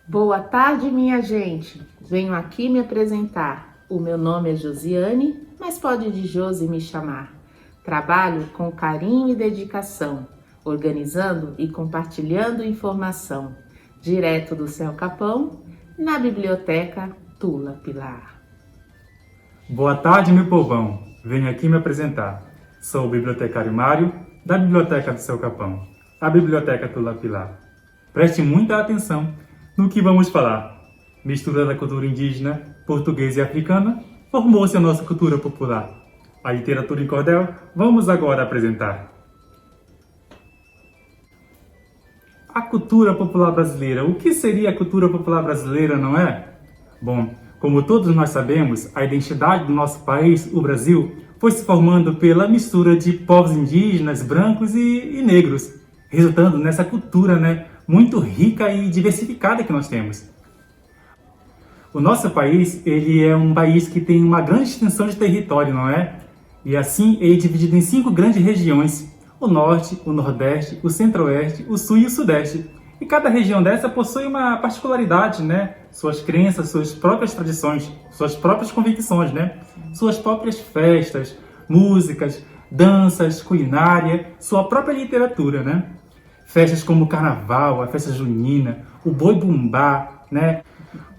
Boa tarde, minha gente. Venho aqui me apresentar. O meu nome é Josiane, mas pode de Josi me chamar. Trabalho com carinho e dedicação, organizando e compartilhando informação, direto do Céu Capão, na Biblioteca Tula Pilar. Boa tarde, meu povão. Venho aqui me apresentar. Sou o bibliotecário Mário, da Biblioteca do Céu Capão, a Biblioteca Tula Pilar. Preste muita atenção no que vamos falar. Mistura da cultura indígena, portuguesa e africana, formou-se a nossa cultura popular. A literatura em cordel, vamos agora apresentar. A cultura popular brasileira. O que seria a cultura popular brasileira, não é? Bom, como todos nós sabemos, a identidade do nosso país, o Brasil, foi se formando pela mistura de povos indígenas, brancos e negros, resultando nessa cultura, muito rica e diversificada que nós temos. O nosso país, ele é um país que tem uma grande extensão de território, não é? E assim, ele é dividido em 5 grandes regiões: o Norte, o Nordeste, o Centro-Oeste, o Sul e o Sudeste. E cada região dessa possui uma particularidade, Suas crenças, suas próprias tradições, suas próprias convicções, Suas próprias festas, músicas, danças, culinária, sua própria literatura, Festas como o Carnaval, a festa junina, o boi-bumbá,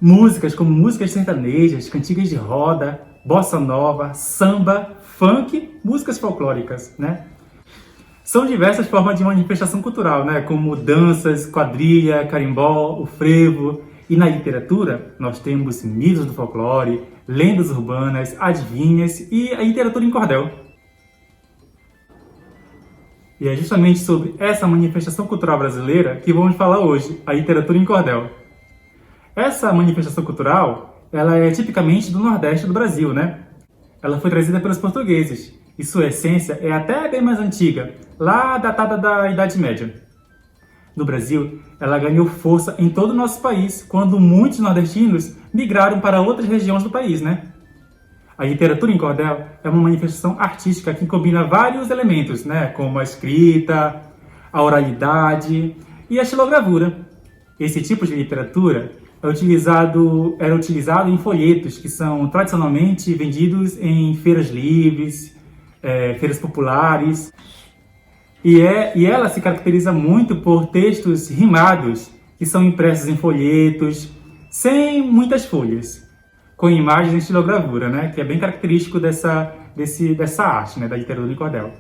Músicas como músicas sertanejas, cantigas de roda, bossa nova, samba, funk, músicas folclóricas, São diversas formas de manifestação cultural, como danças, quadrilha, carimbó, o frevo. E na literatura, nós temos mitos do folclore, lendas urbanas, adivinhas e a literatura em cordel. E é justamente sobre essa manifestação cultural brasileira que vamos falar hoje, a literatura em cordel. Essa manifestação cultural, ela é tipicamente do Nordeste do Brasil, Ela foi trazida pelos portugueses, e sua essência é até bem mais antiga, lá datada da Idade Média. No Brasil, ela ganhou força em todo o nosso país, quando muitos nordestinos migraram para outras regiões do país, A literatura em cordel é uma manifestação artística que combina vários elementos, como a escrita, a oralidade e a xilogravura. Esse tipo de literatura era utilizado em folhetos que são tradicionalmente vendidos em feiras livres, feiras populares. E ela se caracteriza muito por textos rimados, que são impressos em folhetos, sem muitas folhas, com imagens em estilogravura, que é bem característico dessa arte, da literatura em cordel.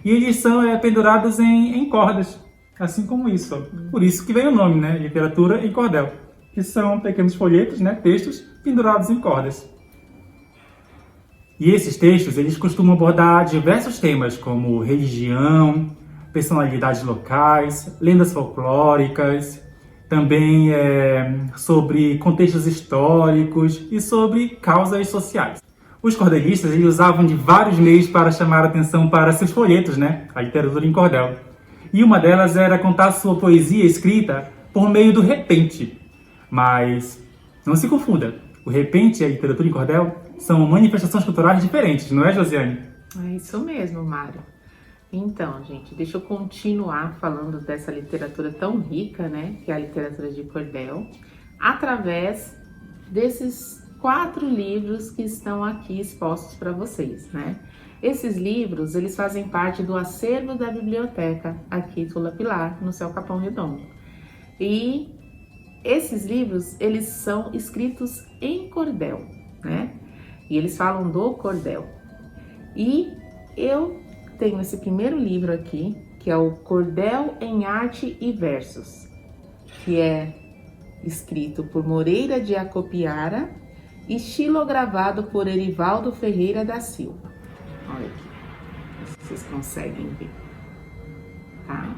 E eles são pendurados em cordas, assim como isso. Por isso que vem o nome, literatura em cordel, que são pequenos folhetos, textos pendurados em cordas. E esses textos, eles costumam abordar diversos temas, como religião, personalidades locais, lendas folclóricas, também sobre contextos históricos e sobre causas sociais. Os cordelistas eles usavam de vários meios para chamar a atenção para seus folhetos, a literatura em cordel. E uma delas era contar sua poesia escrita por meio do repente. Mas não se confunda, o repente e a literatura em cordel são manifestações culturais diferentes, não é, Josiane? É isso mesmo, Mário. Então, gente, deixa eu continuar falando dessa literatura tão rica, que é a literatura de cordel, através desses 4 livros que estão aqui expostos para vocês, Esses livros, eles fazem parte do acervo da biblioteca aqui Tula Pilar, no Céu Capão Redondo. E esses livros, eles são escritos em cordel, E eles falam do cordel. E eu tenho esse primeiro livro aqui, que é o Cordel em Arte e Versos, que é escrito por Moreira de Acopiara e xilogravado por Erivaldo Ferreira da Silva. Olha aqui, se vocês conseguem ver, tá?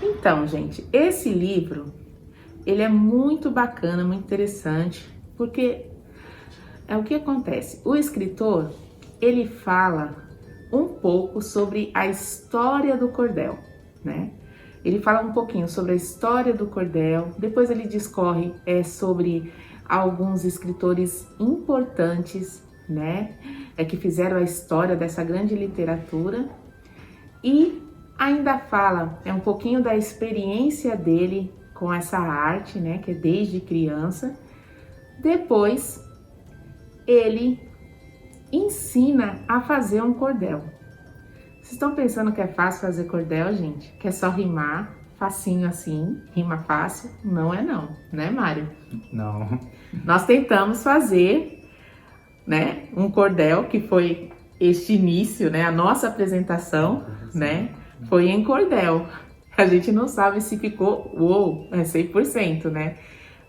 Então, gente, esse livro, ele é muito bacana, muito interessante, porque é o que acontece. O escritor, ele fala um pouco sobre a história do cordel, Ele fala um pouquinho sobre a história do cordel, depois ele discorre sobre alguns escritores importantes, que fizeram a história dessa grande literatura. E ainda fala um pouquinho da experiência dele com essa arte, né, que é desde criança. Depois, ele ensina a fazer um cordel. Vocês estão pensando que é fácil fazer cordel, gente? Que é só rimar, facinho assim, rima fácil? Não é não, né, Mário? Não. Nós tentamos fazer, né, um cordel, que foi este início, né, a nossa apresentação, né, foi em cordel. A gente não sabe se ficou, 100%, né?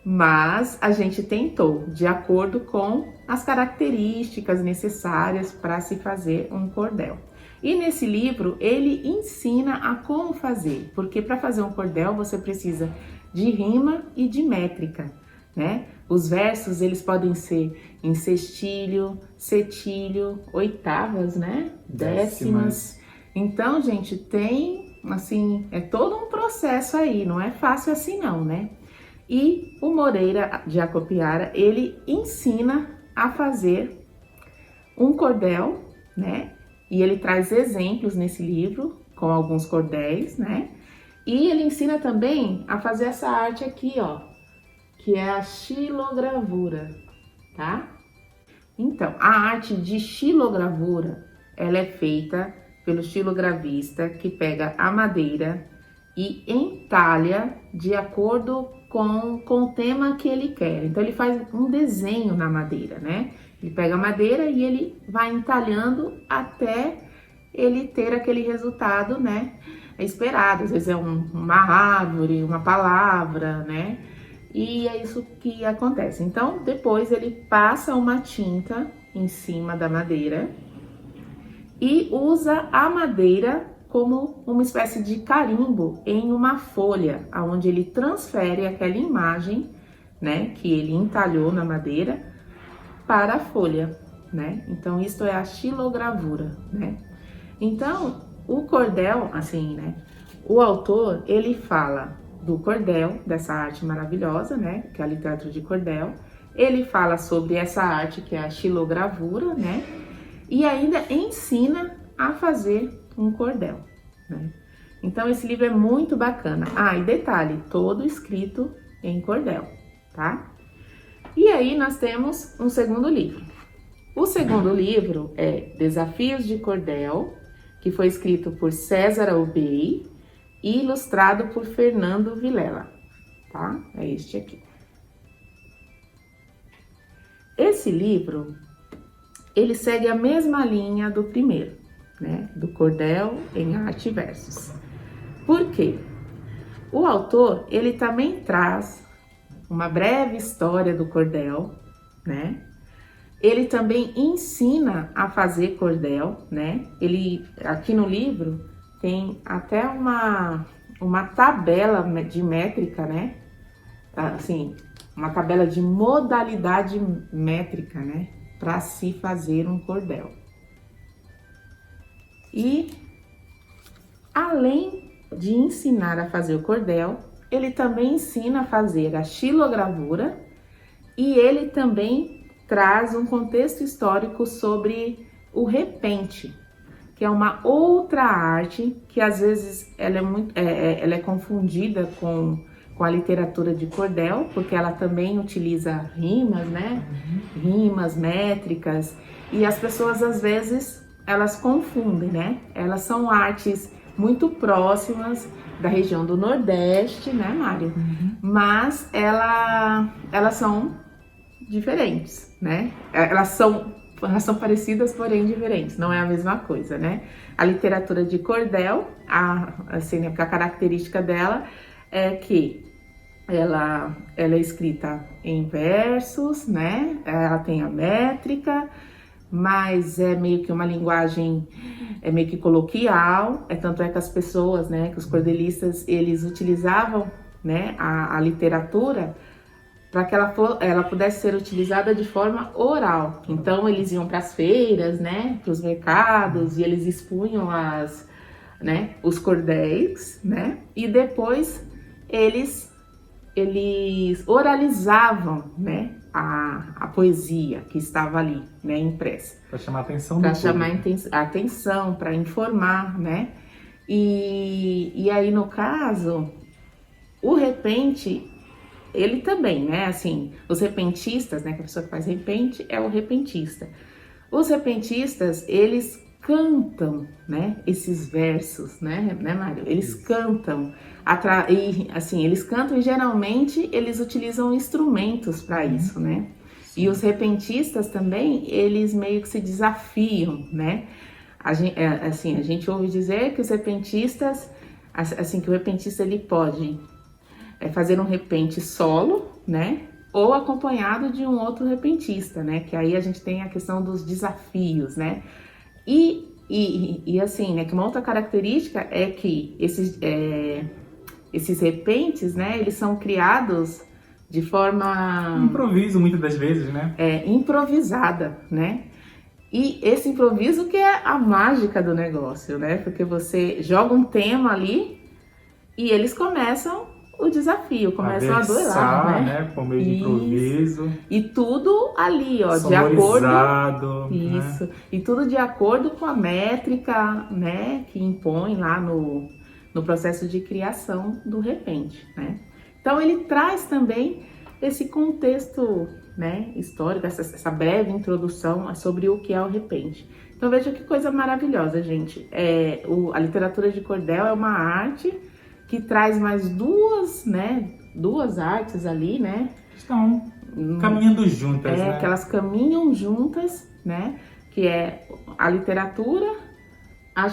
Mas a gente tentou, de acordo com as características necessárias para se fazer um cordel. E nesse livro ele ensina a como fazer, porque para fazer um cordel você precisa de rima e de métrica, né? Os versos eles podem ser em sextilho, setilho, oitavas, né? Décimas. Então, gente, tem assim, é todo um processo aí, não é fácil assim não, né? E o Moreira de Acopiara, ele ensina a fazer um cordel, né? E ele traz exemplos nesse livro com alguns cordéis, né? E ele ensina também a fazer essa arte aqui, ó, que é a xilogravura, tá? Então, a arte de xilogravura, ela é feita pelo xilogravista que pega a madeira e entalha de acordo com o tema que ele quer. Então, ele faz um desenho na madeira, né? Ele pega a madeira e ele vai entalhando até ele ter aquele resultado, né? Esperado. Às vezes é uma árvore, uma palavra, né? E é isso que acontece. Então, depois ele passa uma tinta em cima da madeira e usa a madeira como uma espécie de carimbo em uma folha, onde ele transfere aquela imagem, né, que ele entalhou na madeira para a folha, né? Então, isso é a xilogravura, né? Então, o cordel, assim, né, o autor, ele fala do cordel, dessa arte maravilhosa, né, que é a literatura de cordel. Ele fala sobre essa arte que é a xilogravura, né? E ainda ensina a fazer um cordel, né? Então, esse livro é muito bacana. Ah, e detalhe, todo escrito em cordel, tá? E aí, nós temos um segundo livro. O segundo livro é Desafios de Cordel, que foi escrito por César Albey e ilustrado por Fernando Vilela, tá? É este aqui. Esse livro, ele segue a mesma linha do primeiro, né? Do cordel em arte e versos. Por quê? O autor, ele também traz uma breve história do cordel, né? Ele também ensina a fazer cordel, né? Ele, aqui no livro, tem até uma tabela de métrica, né? Assim, uma tabela de modalidade métrica, né? Para se fazer um cordel. E, além de ensinar a fazer o cordel, ele também ensina a fazer a xilogravura e ele também traz um contexto histórico sobre o repente, que é uma outra arte que às vezes ela é confundida com a literatura de cordel, porque ela também utiliza rimas, né? Rimas, métricas, e as pessoas às vezes elas confundem, né? Elas são artes muito próximas da região do Nordeste, né, Mário? Mas elas são diferentes, né? Elas são parecidas, porém diferentes, não é a mesma coisa, né? A literatura de cordel, assim, a característica dela é que ela é escrita em versos, né? Ela tem a métrica, mas é meio que uma linguagem, é meio que coloquial, tanto é que as pessoas, né, que os cordelistas, eles utilizavam, né, a literatura para que ela pudesse ser utilizada de forma oral. Então, eles iam para as feiras, né, para os mercados, e eles expunham os cordéis, né, e depois eles oralizavam, né, a poesia que estava ali, né, impressa. Para chamar a atenção do Para público. chamar a atenção, para informar, né. E aí, no caso, o repente, ele também, né? Assim, os repentistas, né? Que a pessoa que faz repente é o repentista. Os repentistas, eles cantam, né? Esses versos, né, Mário? Eles cantam, e, assim, eles cantam e geralmente eles utilizam instrumentos para isso, né? E os repentistas também, eles meio que se desafiam, né? A gente ouve dizer que os repentistas, assim, que o repentista ele pode fazer um repente solo, né? Ou acompanhado de um outro repentista, né? Que aí a gente tem a questão dos desafios, né? E assim, né? Que uma outra característica é que esses repentes, né? Eles são criados de forma... Improviso, muitas das vezes, né? Improvisada, né? E esse improviso que é a mágica do negócio, né? Porque você joga um tema ali e eles começam o desafio, começam a duelar, né? Por meio de improviso. E tudo ali, ó, de acordo... Isso. Né? E tudo de acordo com a métrica, né? Que impõe lá no processo de criação do repente, né? Então, ele traz também esse contexto, né, histórico, essa breve introdução sobre o que é o repente. Então, veja que coisa maravilhosa, gente. A literatura de cordel é uma arte que traz mais duas artes ali, né? Estão caminhando juntas, né? Que elas caminham juntas, né? Que é a literatura, a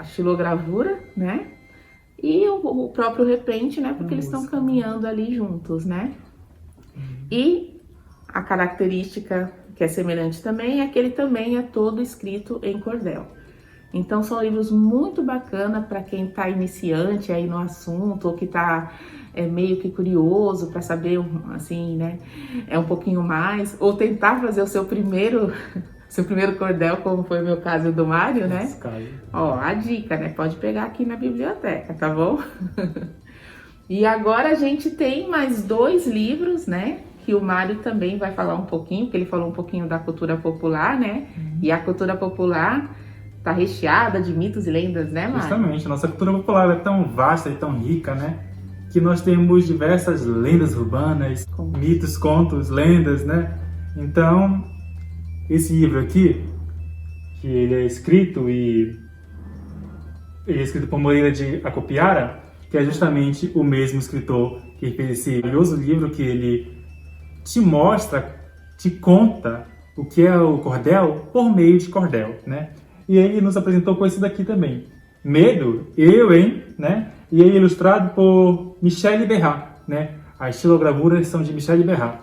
xilogravura, né? E o próprio repente, né? Porque eles estão caminhando ali juntos, né? E a característica que é semelhante também é que ele também é todo escrito em cordel. Então, são livros muito bacanas para quem está iniciante aí no assunto, ou que está meio que curioso para saber, assim, né? Um pouquinho mais, ou tentar fazer o seu primeiro cordel, como foi o meu caso do Mário, né? Ó, a dica, né? Pode pegar aqui na biblioteca, tá bom? E agora a gente tem mais 2 livros, né? Que o Mário também vai falar um pouquinho, porque ele falou um pouquinho da cultura popular, né? E a cultura popular tá recheada de mitos e lendas, né, Mário? Justamente, a nossa cultura popular é tão vasta e tão rica, né? Que nós temos diversas lendas urbanas, mitos, contos, lendas, né? Então, esse livro aqui, que ele é escrito por Moreira de Acopiara, que é justamente o mesmo escritor que fez esse curioso livro, que ele te mostra, te conta o que é o cordel por meio de cordel, né? E ele nos apresentou com esse daqui também. Medo, né? E é ilustrado por Michel Berrat, né? As xilogravuras são de Michel Berrat.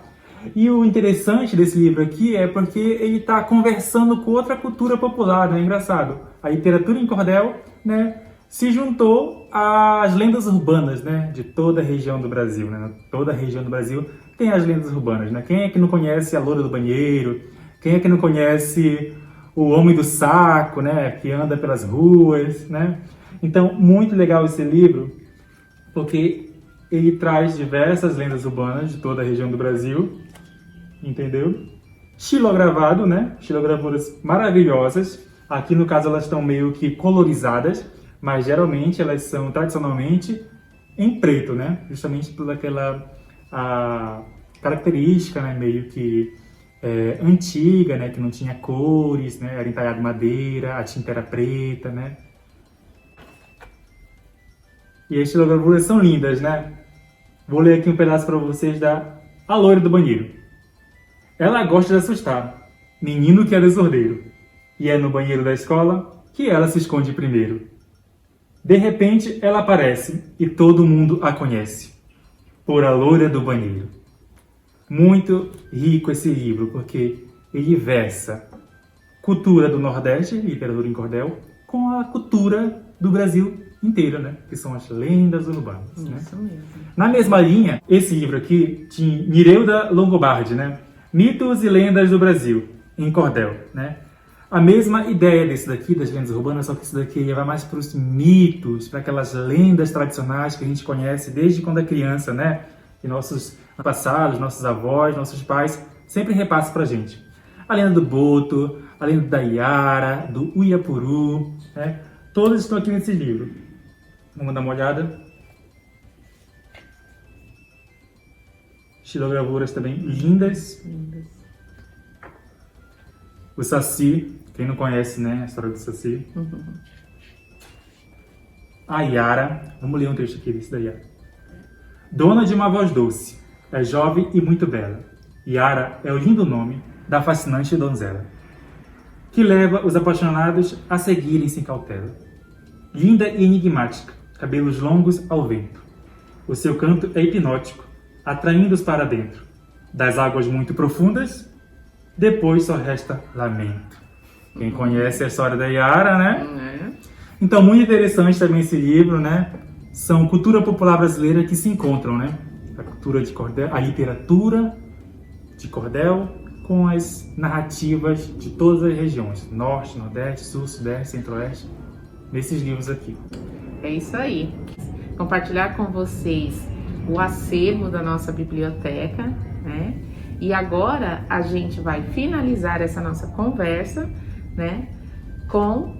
E o interessante desse livro aqui é porque ele está conversando com outra cultura popular, né? Engraçado. A literatura em cordel, né, se juntou às lendas urbanas, né, de toda a região do Brasil, né? Toda a região do Brasil tem as lendas urbanas, né? Quem é que não conhece a loura do banheiro? Quem é que não conhece o homem do saco, né, que anda pelas ruas, né? Então, muito legal esse livro, porque ele traz diversas lendas urbanas de toda a região do Brasil, entendeu? Xilogravado, né? Xilogravuras maravilhosas. Aqui, no caso, elas estão meio que colorizadas, mas geralmente elas são tradicionalmente em preto, né? Justamente por aquela característica, né, meio que antiga, né, que não tinha cores, né, era entalhado madeira, a tinta era preta, né. E as xilogravuras são lindas, né. Vou ler aqui um pedaço para vocês da A Loira do Banheiro. Ela gosta de assustar, menino que é desordeiro, e é no banheiro da escola que ela se esconde primeiro. De repente ela aparece e todo mundo a conhece, por A Loira do Banheiro. Muito rico esse livro, porque ele versa cultura do Nordeste, literatura em cordel, com a cultura do Brasil inteiro, né? Que são as lendas urbanas. Isso, né? Mesmo. Na mesma linha, esse livro aqui, de Mireuda Longobardi, né? Mitos e Lendas do Brasil, em cordel, né? A mesma ideia desse daqui, das lendas urbanas, só que esse daqui vai mais para os mitos, para aquelas lendas tradicionais que a gente conhece desde quando é criança, né? Que nossos passados, nossos avós, nossos pais sempre repassam pra gente. A lenda do Boto, a lenda da Iara, do Uiapuru, né? Todas estão aqui nesse livro. Vamos dar uma olhada. Estilogravuras também lindas. O Saci, quem não conhece, né, a história do Saci. A Yara, vamos ler um trecho aqui desse da Yara. Dona de uma voz doce, é jovem e muito bela. Yara é o lindo nome da fascinante donzela, que leva os apaixonados a seguirem sem cautela. Linda e enigmática, cabelos longos ao vento. O seu canto é hipnótico, atraindo-os para dentro. Das águas muito profundas, depois só resta lamento. Quem conhece a história da Yara, né? Então, muito interessante também esse livro, né? São cultura popular brasileira que se encontram, né? A cultura de cordel, a literatura de cordel com as narrativas de todas as regiões. Norte, Nordeste, Sul, Sudeste, Centro-Oeste. Nesses livros aqui. É isso aí. Compartilhar com vocês o acervo da nossa biblioteca, né? E agora a gente vai finalizar essa nossa conversa, né? Com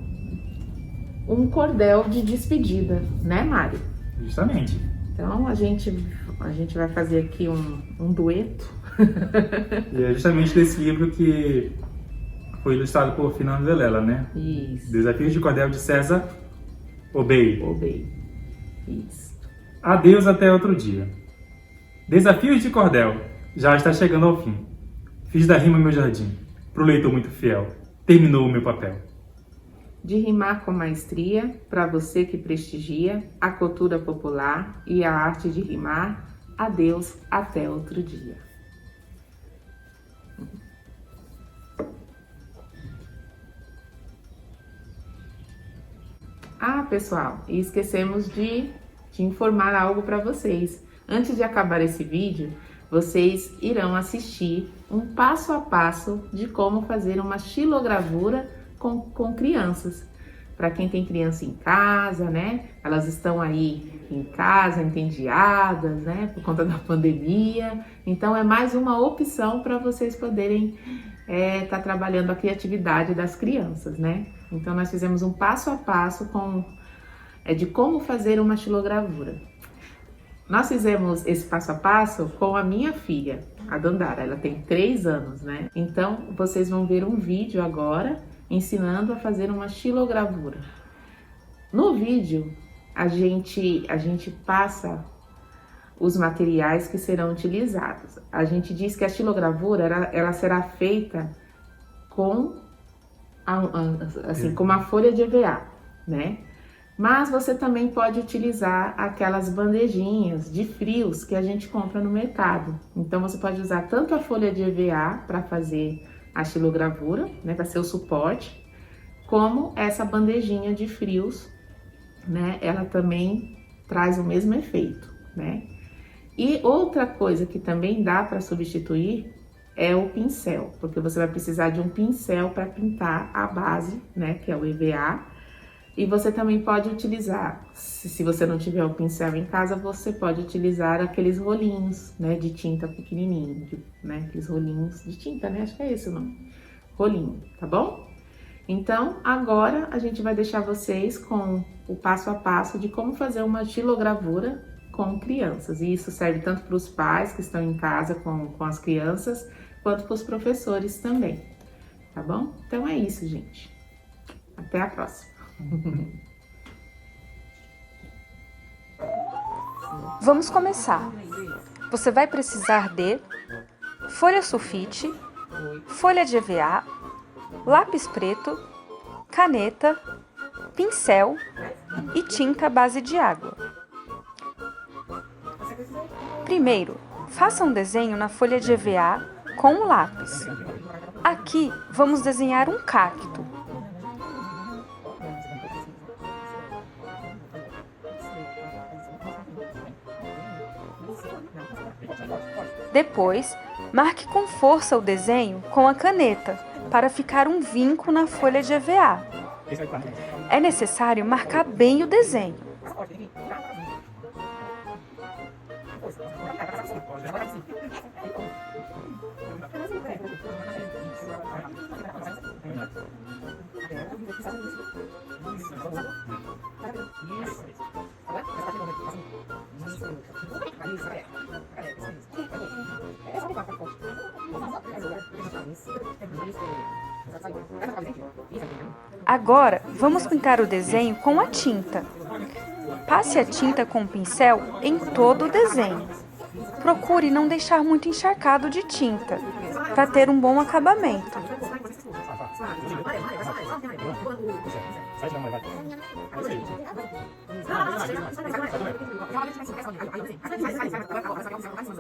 um cordel de despedida, né, Mário? Justamente. Então a gente vai fazer aqui um dueto. E é justamente desse livro que foi ilustrado por Fernando Vilela, né? Isso. Desafios de Cordel de César Obey. Isso. Adeus até outro dia. Desafios de Cordel já está chegando ao fim. Fiz da rima meu jardim, pro leitor muito fiel. Terminou o meu papel. De rimar com maestria, para você que prestigia a cultura popular e a arte de rimar, adeus até outro dia. Ah, pessoal, e esquecemos de informar algo para vocês. Antes de acabar esse vídeo, vocês irão assistir um passo a passo de como fazer uma xilogravura com crianças. Para quem tem criança em casa, né? Elas estão aí em casa, entediadas, né? Por conta da pandemia. Então é mais uma opção para vocês poderem tá trabalhando a criatividade das crianças, né? Então nós fizemos um passo a passo de como fazer uma xilogravura. Nós fizemos esse passo a passo com a minha filha, a Dandara. Ela tem 3 anos, né? Então vocês vão ver um vídeo agora ensinando a fazer uma xilogravura. No vídeo a gente passa os materiais que serão utilizados. A gente diz que a xilogravura ela será feita com com uma folha de EVA, né? Mas você também pode utilizar aquelas bandejinhas de frios que a gente compra no mercado. Então você pode usar tanto a folha de EVA para fazer a xilogravura, né, para ser o suporte, como essa bandejinha de frios, né? Ela também traz o mesmo efeito, né? E outra coisa que também dá para substituir é o pincel, porque você vai precisar de um pincel para pintar a base, né, que é o EVA. E você também pode utilizar, se você não tiver o pincel em casa, você pode utilizar aqueles rolinhos, né, de tinta pequenininho, né, aqueles rolinhos de tinta, né, acho que é esse o nome, rolinho, tá bom? Então, agora a gente vai deixar vocês com o passo a passo de como fazer uma xilogravura com crianças. E isso serve tanto para os pais que estão em casa com as crianças, quanto para os professores também, tá bom? Então é isso, gente. Até a próxima. Vamos começar. Você vai precisar de folha sulfite, folha de EVA, lápis preto, caneta, pincel e tinta à base de água. Primeiro, faça um desenho na folha de EVA com o lápis. Aqui vamos desenhar um cacto. Depois, marque com força o desenho com a caneta para ficar um vinco na folha de EVA. É necessário marcar bem o desenho. Agora, vamos pintar o desenho com a tinta. Passe a tinta com o pincel em todo o desenho. Procure não deixar muito encharcado de tinta, para ter um bom acabamento.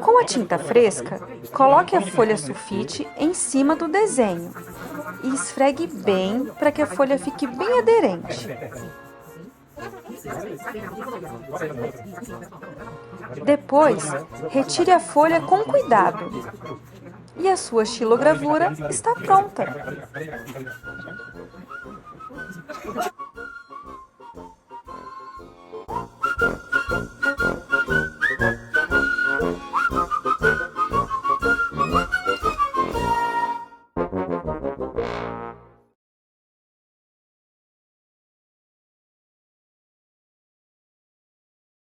Com a tinta fresca, coloque a folha sulfite em cima do desenho e esfregue bem para que a folha fique bem aderente. Depois, retire a folha com cuidado e a sua xilogravura está pronta.